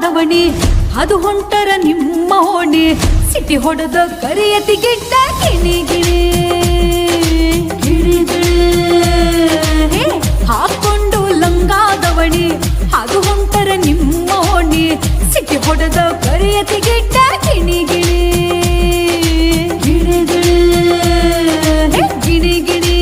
ಲಂಗಾದವಣಿ ಅದು ಹೊಂಟರ ನಿಮ್ಮ ಓಣಿ ಸಿಟಿ ಹೊಡೆದ ಕರಿಯತಿ ಗಿಡ್ಡ ಗಿಣಿ ಗಿಣಿ ಹಾಕೊಂಡು ಲಂಗಾದವಣಿ ಅದು ಹೊಂಟರ ನಿಮ್ಮ ಓಣಿ ಸಿಟಿ ಹೊಡೆದ ಕರಿಯತಿ ಗಿಡ್ಡ ಗಿಣಿ ಗಿಣಿ ಗಿಣಿ ಗಿಣಿ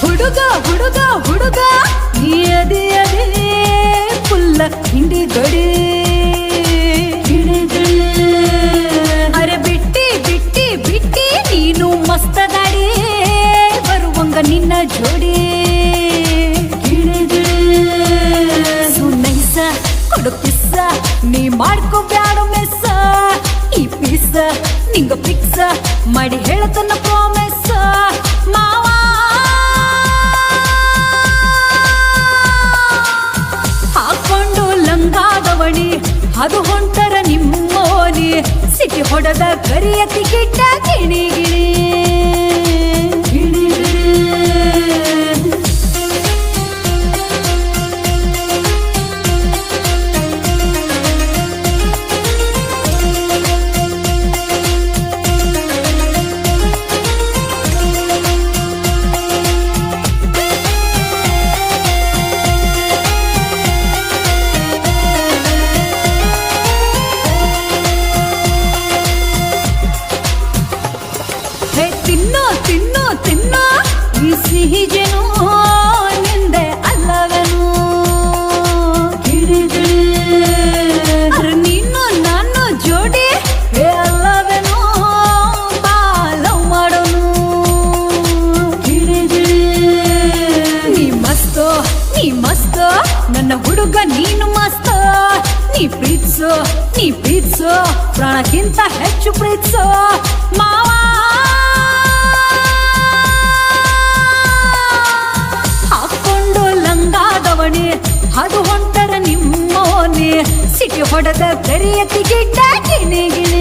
ಹುಡುಗ ಹುಡುಗ ಅದೇ ಅದೇ ಪುಲ್ಲ ಹಿಂಡಿ ಗಡಿ ಅರೆ ಬಿಟ್ಟಿ ಬಿಟ್ಟಿ ಬಿಟ್ಟಿ ನೀನು ಮಸ್ತ ದಾಡಿ ಬರುವಂಗ ನಿನ್ನ ಜೋಡಿ ಸುನೈಸ ಕೊಡು ಪಿಸ್ಸ ನೀ ಮಾಡ್ಕೊ ಬ್ಯಾಡೋ ಮೆಸ್ಸ ಈ ಪಿಸ್ಸ ನಿಂಗ ಫಿಕ್ಸ ಮಾಡಿ ಹೇಳತನ ಪ್ರಾಮಿಸ್ ಮಾವ ಅದು ಹೊಂಟರ ನಿಮ್ಮೋನಿ ಸಿಟಿ ಹೊಡೆದ ಕರಿಯತಿ ಗಿಡ್ಡ ಗಿಣಿ ಗಿಣಿ ತಿನ್ನೋ ತಿನ್ನೋ ತಿನ್ನೋ ಈ ಸಿಹಿ ಜೇನು ನಿಂದೆ ಅಲ್ಲವೇನು ಅರೆ ನೀನು ನಾನು ಜೋಡಿ ಅಲ್ಲವೇನು ಬಾಲವ್ ಮಾಡೋನು ನೀ ಮಸ್ತ್ ನನ್ನ ಹುಡುಗ ನೀನು ಮಸ್ತ್ ನೀ ಪ್ರೀತ್ಸೋ ಪ್ರಾಣಕ್ಕಿಂತ ಹೆಚ್ಚು ಪ್ರೀತ್ಸೋ ಮಾವ ಅದು ಹೊಂಟರ ನಿಮ್ಮೋನಿ ಸಿಟಿ ಹೊಡೆದ ಕರಿಯತಿ ಗಿಡ್ಡ ಗಿಣಿ ಗಿಣಿ